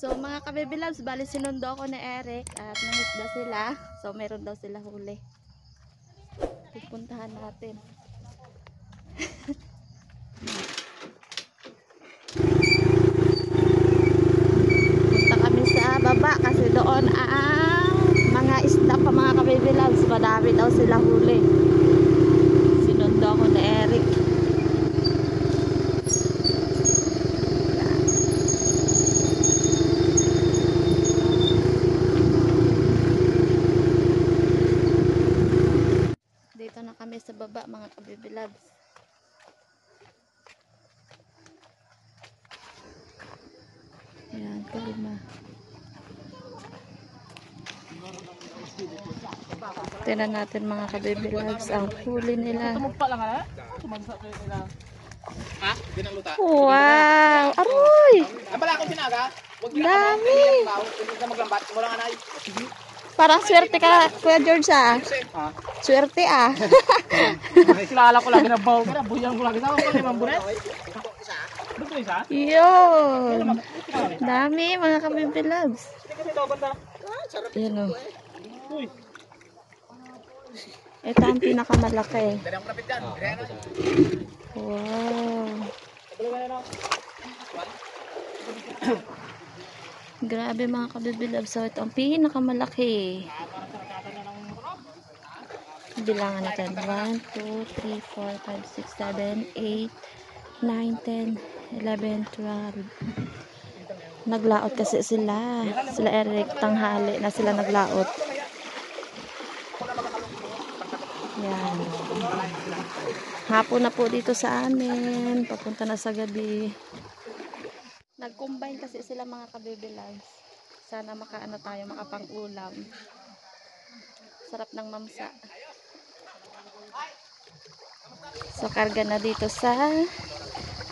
So mga ka-baby loves, bali sinundo ako ni Eric at nangisda sila. So meron daw sila huli. Pupuntahan natin. Punta kami sa baba kasi doon ang mga isda pa mga ka-baby loves. Madami daw sila huli. Sinundo ako ni Eric. Dito na kami sa baba mga ka-baby loves. Ayan, kalma. Tingnan natin mga ka-baby loves ang huli nila. Ha? Binaluta? Wow! Aroy! Nabala akong sinaga. Huwag dami! Huwag na maglambat. Walang anay. Parang swerte ka, Kuya George ah. Swerte ah. Kilala ko lagi na baw. Kaya buyang ko lagi. Saan ko limang buret? Dito isa? Yun! Dami mga ka-baby loves. Yan o. Uy. Ito ang pinakamalaki. Dali ang kapit dyan. Wow! Grabe mga ka-baby loves. So ito ang pinakamalaki. Bilangan natin. 1, 2, 3, 4, 5, 6, 7, 8, 9, 10, 11, 12. Naglaot kasi sila. Sila Eric, tanghali na sila naglaot. Yan. Hapon na po dito sa amin. Papunta na sa gabi. Nag-combine kasi sila mga ka-baby loves. Sana makaano tayo, makapang-ulam. Sarap ng mamsa. So, karga na dito sa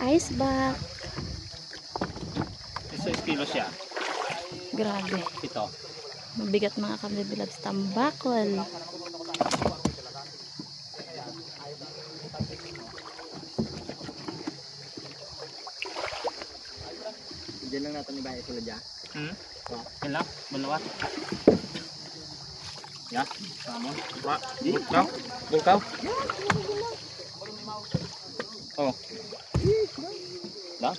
ice bag. 6 kilo siya. Grabe. Ito. Mabigat mga ka-baby loves. Tambakol. Diyan lang natin ibayay sila dyan. Yan lang. Malawat. Ya. Sama. Bulkaw. Bulkaw. Oh. Lang.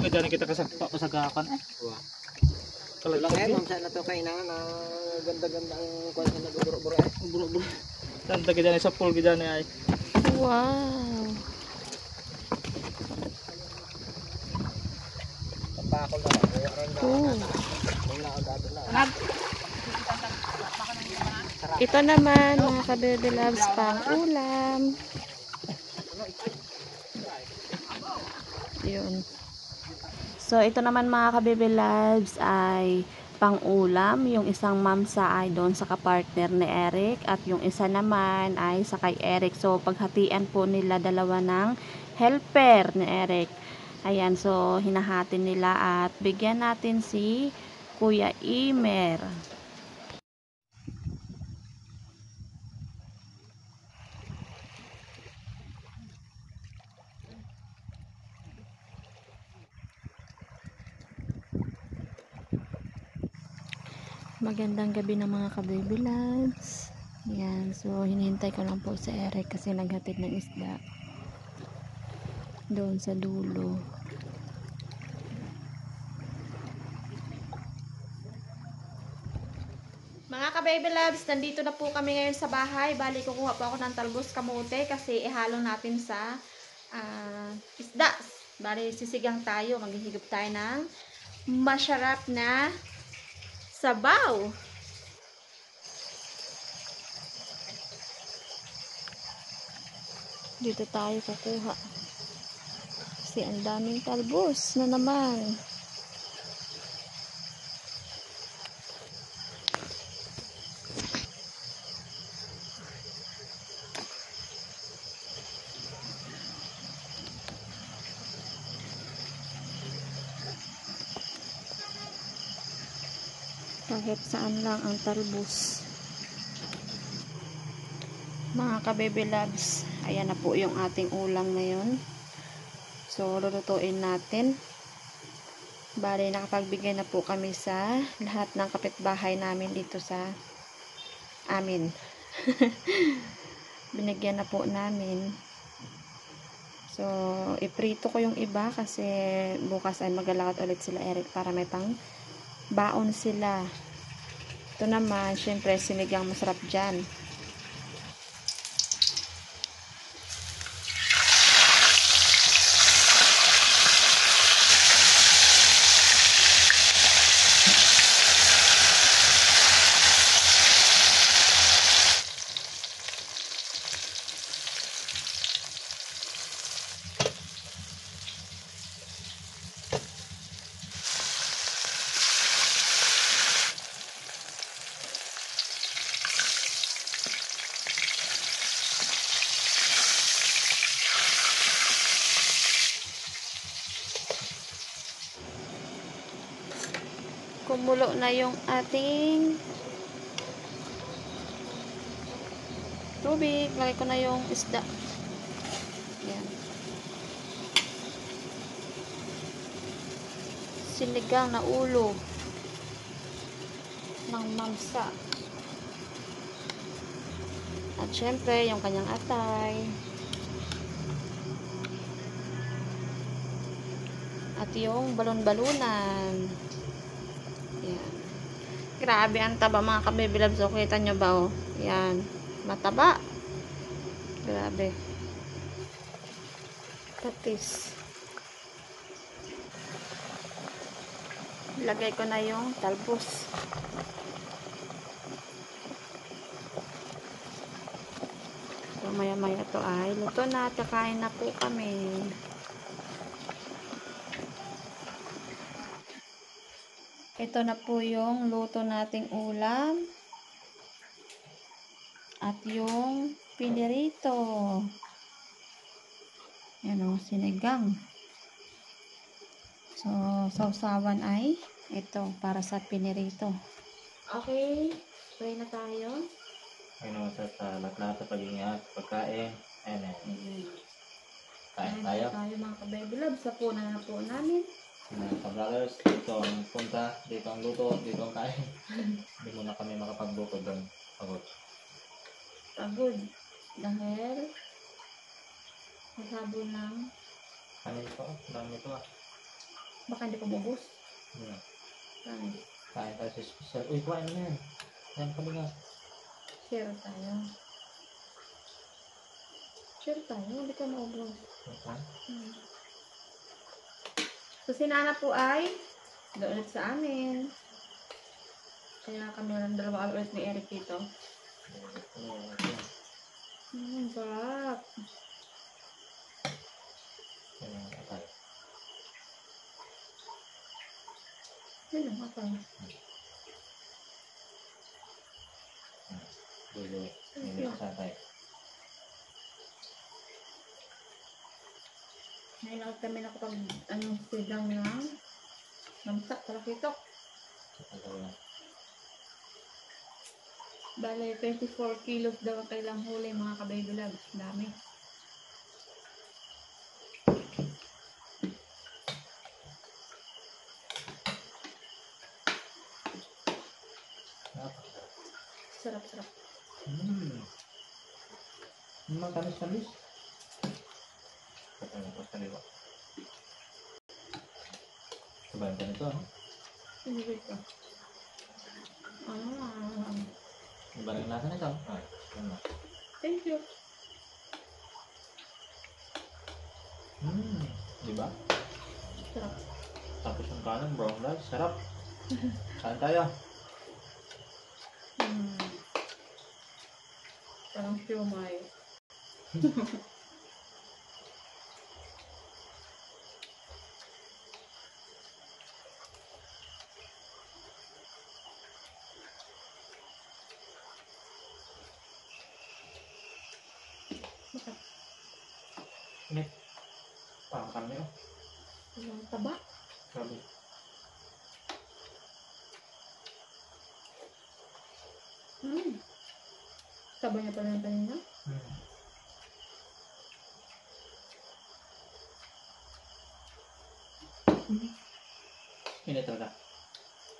Dyan kita kasagakan eh. Wah. Kalau lang eh, mamsa na to kay na ganda-ganda ang kwan sa naguburo-buro eh. Buro-buro. Tanda ka dyan sa pool ka dyan ay. Wow. Pagpakol na lang. Oh. Ito naman mga ka-baby loves pang ulam. Yun. So, ito naman mga ka-baby loves ay pang-ulam. Yung isang mamsa ay doon sa kapartner ni Eric at yung isa naman ay sa kay Eric. So, paghatian po nila dalawa ng helper ni Eric. Ayan, so hinahati nila at bigyan natin si Kuya Imer. Magandang gabi na mga ka-baby loves. Yan, so hinihintay ko lang po si Eric kasi naghatid ng isda doon sa dulo. Mga ka-baby loves, nandito na po kami ngayon sa bahay. Bali, kukuha po ako ng talbos kamote kasi ihalo natin sa isda. Bali, sisigang tayo. Maghihigop tayo ng masarap na sabaw. Dito tayo kukuha. Kasi ang daming talbos na naman. Kahit saan lang ang talbos. Mga ka-baby loves, ayan na po yung ating ulam ngayon. So, lulutuin natin. Bali, nakapagbigay na po kami sa lahat ng kapitbahay namin dito sa amin. Binigyan na po namin. So, iprito ko yung iba kasi bukas ay maglalakad ulit sila Eric para may pang baon sila. Ito naman, syempre, sinigang masarap dyan. Kumulo na yung ating tubig. Lagay ko na yung isda. Yan. Sinigang na ulo ng mamsa. At syempre, yung kanyang atay. At yung balon-balunan. Yan. Grabe ang taba mga kabibilabs. So, kita nyo ba oh? Yan. Mataba. Grabe. Patis. Lagay ko na yung talbos. So, maya-maya to ay luto na. Kakain na po kami. Ito na po yung luto nating ulam. At yung pinirito. Yan o, sinigang. So, sausawan ay ito para sa pinirito. Okay, pray na tayo. Ay naman sa lahat-lahat sa pag-ingat, pagkain. Ayan. Kain tayo. Tayo mga ka-baby love, sa puna na po namin. Mga ka-brothers, dito ang punta, dito ang luto, dito ang kain. Hindi muna kami makapagbuko doon. Pagod. Pagod. Dahil maghabo ng Kanin ito, dami ito ah. baka hindi ko bubos. Kain. Kain tayo sa special. Uy, kuhain na yan. Yan kami nga. Share tayo. Share tayo, hindi ka maubos. So, si Nana po ay doon ulit sa amin. Kaya kami lang dalawa ulit ni Eric dito. Sarap. Yan ang atay. Yan ang atay. Dulo. Hindi sa atay. Ngayon ako kami nakapag sigang ng mamsak, talakitok. Bale, 24 kilos daw ang kailang huli mga ka-baby loves. Dami. Sarap-sarap. Matamis-tamis. Katanya ko sa kaliwa. Sabayan ka nito, no? Hindi ko. Iba rin lasa nito. Thank you. Diba? Sarap. Tapos yung kanan, brown rice. Sarap. Kain tayo. Parang siomay. Init. Parang kami, oh. Ang taba. Sabi. Sabay niya pala yung kanina. Init talaga.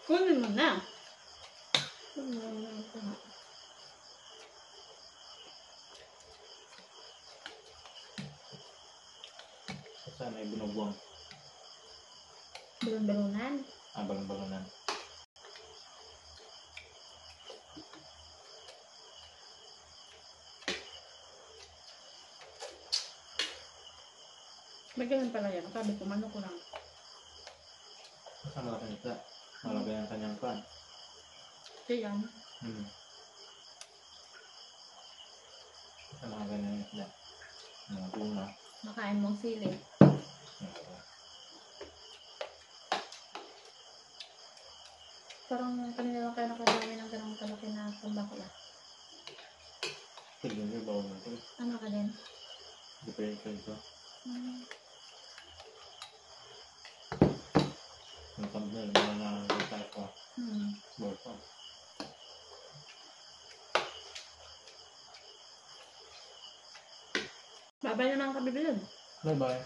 Kunin mo na. Kunin mo na ito. Sana ay binubuang. Balon-balonan. Balon-balonan. May ganun pala yan. Sabi ko, mano ko lang. Sa malaki nito. Malagay ang kanyang pan. Ito yan. Sa mga ganyan isda. Mga tuna. Makain mong sili. Parang kanina lang kayo nakadami ng ganang kalaki na pambakla. Tignan niyo bawal natin. Ano ka din? Diferensya ito. Yung thumbnail, mga nakakita ko. Bawal pa. Bye-bye naman kabibilon. Bye-bye.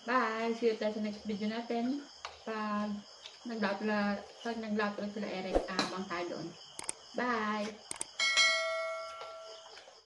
Bye! See you tayo sa next video natin. Pag nag-upload sila Eric, abang tayo doon. Bye!